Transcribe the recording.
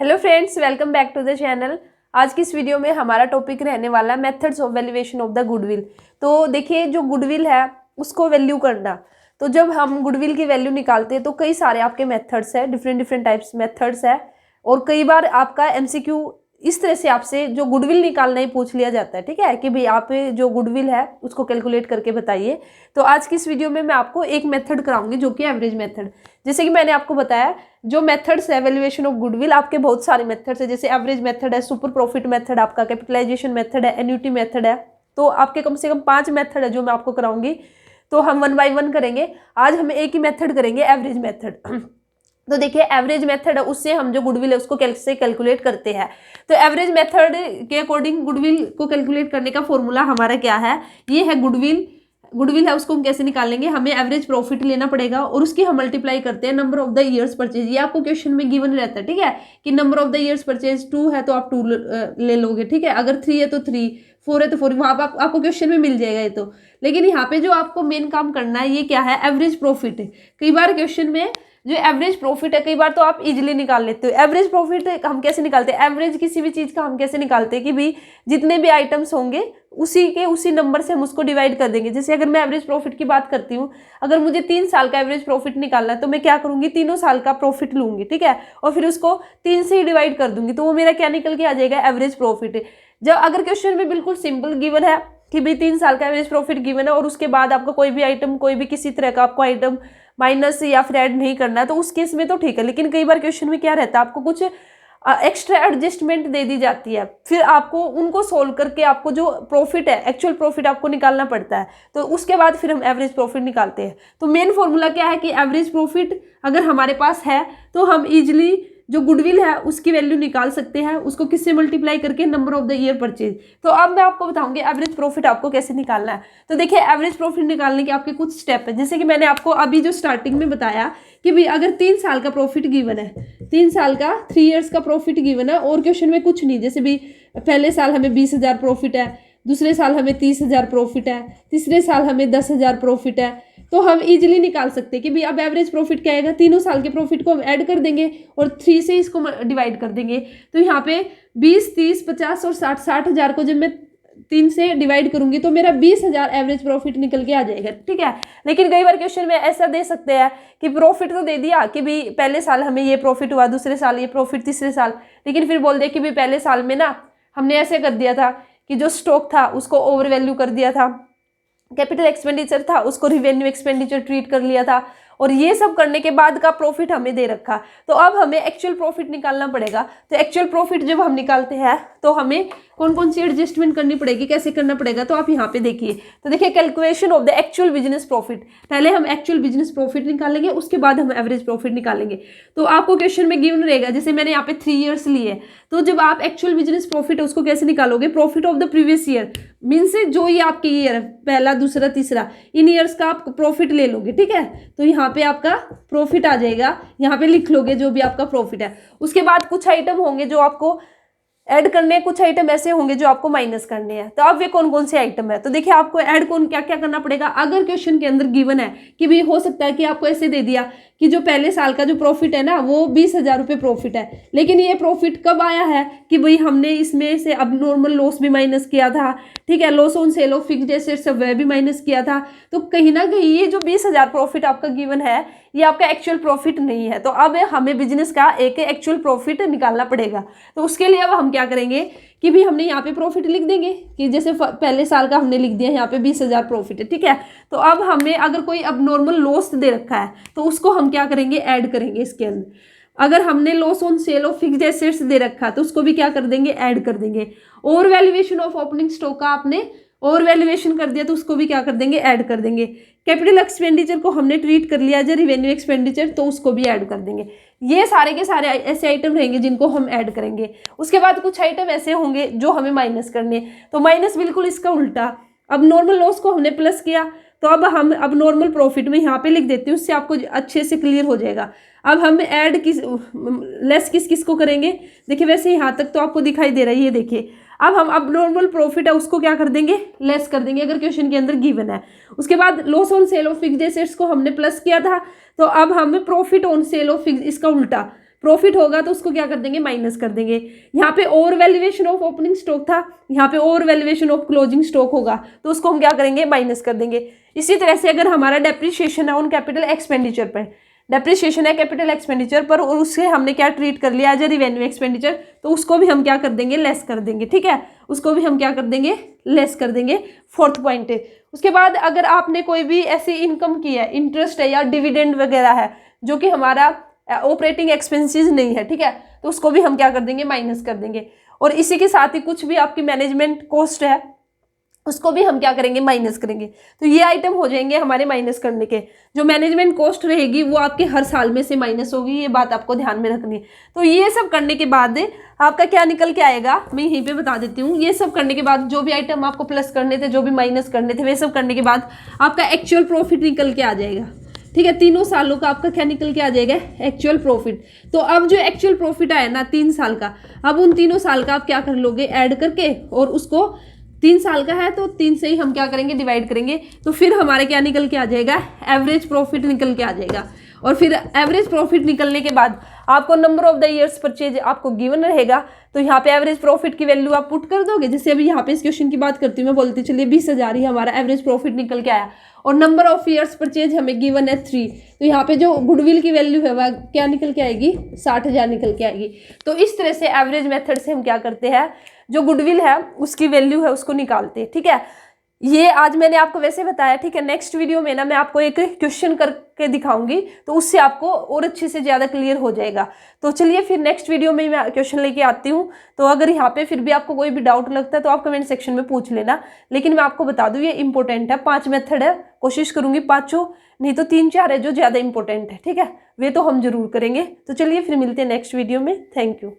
Hello friends, welcome back to the channel. आज की इस वीडियो में हमारा टॉपिक रहने वाला methods of valuation of the goodwill. तो देखिए, जो गुडविल है उसको वैल्यू करना। तो जब हम गुडविल की वैल्यू निकालते हैं तो कई सारे आपके मेथड्स है, डिफरेंट टाइप्स मेथड्स है। और कई बार आपका एमसीक्यू इस तरह से आपसे जो गुडविल निकालना ही पूछ लिया जाता है, ठीक है, कि भाई आप जो गुडविल है उसको कैलकुलेट करके बताइए। तो आज की इस वीडियो में मैं आपको एक मेथड कराऊंगी जो कि एवरेज मेथड। जैसे कि मैंने आपको बताया, जो मेथड्स है वैल्यूएशन ऑफ गुडविल, आपके बहुत सारे मेथड्स है। जैसे एवरेज मेथड है, सुपर प्रॉफिट मेथड, आपका कैपिटलाइजेशन मेथड है, एन्युटी मेथड है। तो आपके कम से कम 5 मेथड है जो मैं आपको कराऊंगी। तो हम 1 बाय 1 करेंगे। आज हम एक ही मेथड करेंगे, एवरेज मेथड। तो देखिए, एवरेज मेथड है, उससे हम जो गुडविल है उसको कैसे कैलकुलेट करते हैं। तो एवरेज मेथड के अकॉर्डिंग गुडविल को कैलकुलेट करने का फॉर्मूला हमारा क्या है, ये है गुडविल है, उसको हम कैसे निकालेंगे। हमें एवरेज प्रॉफिट लेना पड़ेगा और उसकी हम मल्टीप्लाई करते हैं number of the years purchase. ये आपको क्वेश्चन में गिवन रहता है, ठीक है, कि number of the years purchase 2 है तो आप 2 ले लोगे, ठीक है। अगर 3 है तो 3, 4 है तो 4, वहां पर आपको क्वेश्चन में मिल जाएगा ये तो। लेकिन यहाँ पे जो आपको मेन काम करना है, ये क्या है, एवरेज प्रॉफिट है। कई बार क्वेश्चन में जो एवरेज प्रॉफिट है, कई बार तो आप इजीली निकाल लेते हो। एवरेज प्रॉफिट हम कैसे निकालते हैं, एवरेज किसी भी चीज का हम कैसे निकालते हैं कि भाई जितने भी आइटम्स होंगे उसी नंबर से हम उसको डिवाइड कर देंगे। जैसे अगर मैं एवरेज प्रॉफिट की बात करती हूँ, अगर मुझे 3 साल का एवरेज प्रॉफिट निकालना है तो मैं क्या करूंगी, 3 साल का प्रॉफिट लूंगी, ठीक है, और फिर उसको 3 से ही डिवाइड कर दूंगी, तो वो मेरा क्या निकल के आ जाएगा, एवरेज प्रॉफिट। जब अगर क्वेश्चन में बिल्कुल सिंपल गिवन है कि भाई 3 साल का एवरेज प्रॉफिट गिवन है और उसके बाद आपका कोई भी आइटम, कोई भी किसी तरह का आपको आइटम माइनस या फिर ऐड नहीं करना है, तो उस केस में तो ठीक है। लेकिन कई बार क्वेश्चन में क्या रहता है, आपको कुछ एक्स्ट्रा एडजस्टमेंट दे दी जाती है, फिर आपको उनको सोल्व करके आपको जो प्रॉफिट है, एक्चुअल प्रॉफिट आपको निकालना पड़ता है। तो उसके बाद फिर हम एवरेज प्रॉफिट निकालते हैं। तो मेन फॉर्मूला क्या है कि एवरेज प्रॉफिट अगर हमारे पास है तो हम इजिली जो गुडविल है उसकी वैल्यू निकाल सकते हैं, उसको किससे मल्टीप्लाई करके, number of the year purchase. तो अब मैं आपको बताऊंगी एवरेज प्रॉफिट आपको कैसे निकालना है। तो देखिए, एवरेज प्रॉफिट निकालने के आपके कुछ स्टेप है। जैसे कि मैंने आपको अभी जो स्टार्टिंग में बताया कि भाई अगर 3 साल का प्रॉफिट गिवन है, 3 साल का 3 ईयर्स का प्रॉफिट गिवन है और क्वेश्चन में कुछ नहीं, जैसे भी पहले साल हमें 20,000 प्रॉफिट है, दूसरे साल हमें 30,000 प्रॉफिट है, तीसरे साल हमें 10,000 प्रॉफिट है, तो हम इजीली निकाल सकते हैं कि भाई अब एवरेज प्रॉफिट क्या आएगा, तीनों साल के प्रॉफिट को हम ऐड कर देंगे और 3 से इसको डिवाइड कर देंगे। तो यहाँ पे 20, 30, 50 और 60,000 को जब मैं 3 से डिवाइड करूंगी तो मेरा 20,000 एवरेज प्रॉफिट निकल के आ जाएगा, ठीक है। लेकिन कई बार क्वेश्चन में ऐसा दे सकते हैं कि प्रॉफिट तो दे दिया कि भाई पहले साल हमें ये प्रॉफिट हुआ, दूसरे साल ये प्रॉफिट, तीसरे साल, लेकिन फिर बोल दे कि भाई पहले साल में ना हमने ऐसे कर दिया था कि जो स्टॉक था उसको ओवर वैल्यू कर दिया था, कैपिटल एक्सपेंडिचर था उसको रिवेन्यू एक्सपेंडिचर ट्रीट कर लिया था, और ये सब करने के बाद का प्रॉफिट हमें दे रखा। तो अब हमें एक्चुअल प्रॉफिट निकालना पड़ेगा। तो एक्चुअल प्रॉफिट जब हम निकालते हैं तो हमें कौन कौन सी एडजस्टमेंट करनी पड़ेगी, कैसे करना पड़ेगा, तो आप यहाँ पे देखिए। तो देखिए, calculation of the actual business profit, पहले हम एक्चुअल बिजनेस प्रॉफिट निकालेंगे, उसके बाद हम एवरेज प्रॉफिट निकालेंगे। तो आपको क्वेश्चन में गिवन रहेगा, जैसे मैंने यहाँ पे 3 ईयर्स लिए, तो जब आप एक्चुअल बिजनेस प्रॉफिट है उसको कैसे निकालोगे, profit of the previous year, means जो ये आपके ईयर है, पहला, दूसरा, तीसरा, इन ईयर्स का आप प्रॉफिट ले लोगे, ठीक है। तो यहाँ पे आपका प्रॉफिट आ जाएगा, यहाँ पे लिख लोगे जो भी आपका प्रॉफिट है। उसके बाद कुछ आइटम होंगे जो आपको ऐड करने हैं, कुछ आइटम ऐसे होंगे जो आपको माइनस करने हैं। तो अब वे कौन कौन से आइटम है, तो देखिए आपको ऐड कौन क्या क्या करना पड़ेगा। अगर क्वेश्चन के अंदर गिवन है कि भाई हो सकता है कि आपको ऐसे दे दिया कि जो पहले साल का जो प्रॉफिट है ना वो 20,000 रुपये प्रॉफिट है, लेकिन ये प्रॉफिट कब आया है कि भाई हमने इसमें से अब नॉर्मल लॉस भी माइनस किया था, ठीक है, loss on sale of fixed assets वह भी माइनस किया था। तो कहीं ना कहीं ये जो 20,000 प्रॉफिट आपका गिवन है ये आपका एक्चुअल प्रॉफिट नहीं है। तो अब हमें बिजनेस का एक एक्चुअल प्रॉफिट निकालना पड़ेगा। तो उसके लिए अब हम क्या करेंगे कि भी हमने यहाँ पे प्रॉफिट लिख देंगे कि जैसे पहले साल का हमने लिख दिया यहाँ पे 20,000 प्रॉफिट है, ठीक है। तो अब हमें अगर कोई अब नॉर्मल लॉस दे रखा है तो उसको हम क्या करेंगे, ऐड करेंगे इसके अंदर। अगर हमने loss on sale of fixed assets दे रखा तो उसको भी क्या कर देंगे, ऐड कर देंगे। और वैल्यूएशन ऑफ ओपनिंग स्टॉक का आपने और वैल्यूएशन कर दिया तो उसको भी क्या कर देंगे, ऐड कर देंगे। कैपिटल एक्सपेंडिचर को हमने ट्रीट कर लिया जो रिवेन्यू एक्सपेंडिचर, तो उसको भी ऐड कर देंगे। ये सारे के सारे ऐसे आइटम रहेंगे जिनको हम ऐड करेंगे। उसके बाद कुछ आइटम ऐसे होंगे जो हमें माइनस करने, तो माइनस बिल्कुल इसका उल्टा। अब नॉर्मल लॉस को हमने प्लस किया तो अब हम अब नॉर्मल प्रॉफिट में यहाँ पे लिख देते हैं, उससे आपको अच्छे से क्लियर हो जाएगा। अब हम ऐड लेस किस किस को करेंगे, देखिए वैसे यहाँ तक तो आपको दिखाई दे रहा है, ये देखिए। अब हम अब नॉर्मल प्रॉफिट है उसको क्या कर देंगे, लेस कर देंगे अगर क्वेश्चन के अंदर गिवन है। उसके बाद loss on sale of fixed assets को हमने प्लस किया था, तो अब हमें profit on sale of fixed, इसका उल्टा प्रॉफिट होगा तो उसको क्या कर देंगे, माइनस कर देंगे। यहाँ पे over valuation of opening stock था, यहाँ पे over valuation of closing stock होगा तो उसको हम क्या करेंगे, माइनस कर देंगे। इसी तरह से अगर हमारा डेप्रिसिएशन है ऑन कैपिटल एक्सपेंडिचर पर, डेप्रिसिएशन है कैपिटल एक्सपेंडिचर पर और उससे हमने क्या ट्रीट कर लिया एज ए रिवेन्यू एक्सपेंडिचर, तो उसको भी हम क्या कर देंगे, लेस कर देंगे। ठीक है, उसको भी हम क्या कर देंगे, लेस कर देंगे। फोर्थ पॉइंट है। उसके बाद अगर आपने कोई भी ऐसी इनकम की है, इंटरेस्ट है या डिविडेंड वगैरह है जो कि हमारा ऑपरेटिंग एक्सपेंसेस नहीं है, ठीक है, तो उसको भी हम क्या कर देंगे, माइनस कर देंगे। और इसी के साथ ही कुछ भी आपकी मैनेजमेंट कॉस्ट है उसको भी हम क्या करेंगे, माइनस करेंगे। तो ये आइटम हो जाएंगे हमारे माइनस करने के। जो मैनेजमेंट कॉस्ट रहेगी वो आपके हर साल में से माइनस होगी, ये बात आपको ध्यान में रखनी है। तो ये सब करने के बाद आपका क्या निकल के आएगा, मैं यहीं पे बता देती हूँ। ये सब करने के बाद जो भी आइटम आपको प्लस करने थे, जो भी माइनस करने थे, वे सब करने के बाद आपका एक्चुअल प्रॉफिट निकल के आ जाएगा। ठीक है, तीनों सालों का आपका क्या निकल के आ जाएगा, एक्चुअल प्रॉफिट। तो अब जो एक्चुअल प्रॉफिट आया ना 3 साल का, अब उन तीनों साल का आप क्या कर लोगे, ऐड करके, और उसको 3 साल का है तो 3 से ही हम क्या करेंगे, डिवाइड करेंगे। तो फिर हमारे क्या निकल के आ जाएगा, एवरेज प्रॉफिट निकल के आ जाएगा। और फिर एवरेज प्रॉफिट निकलने के बाद आपको number of the years purchase आपको गिवन रहेगा। तो यहाँ पे एवरेज प्रॉफिट की वैल्यू आप पुट कर दोगे। जैसे अभी यहाँ पे इस क्वेश्चन की बात करती हूँ मैं, बोलती चलिए 20,000 ही हमारा एवरेज प्रॉफिट निकल के आया और नंबर ऑफ ईयर्स परचेज हमें गिवन है 3। तो यहाँ पे जो गुडविल की वैल्यू है वह क्या निकल के आएगी, 60,000 निकल के आएगी। तो इस तरह से एवरेज मेथड से हम क्या करते हैं, जो गुडविल है उसकी वैल्यू है उसको निकालते हैं। ठीक है, ये आज मैंने आपको वैसे बताया। ठीक है, नेक्स्ट वीडियो में ना मैं आपको एक क्वेश्चन करके दिखाऊंगी तो उससे आपको और अच्छे से ज़्यादा क्लियर हो जाएगा। तो चलिए फिर नेक्स्ट वीडियो में मैं क्वेश्चन लेके आती हूँ। तो अगर यहाँ पे फिर भी आपको कोई भी डाउट लगता है तो आप कमेंट सेक्शन में पूछ लेना। लेकिन मैं आपको बता दूँ ये इंपॉर्टेंट है, 5 मेथड है, कोशिश करूँगी 5 नहीं तो 3-4 है जो ज़्यादा इंपॉर्टेंट है। ठीक है, वे तो हम जरूर करेंगे। तो चलिए फिर मिलते हैं नेक्स्ट वीडियो में। Thank you.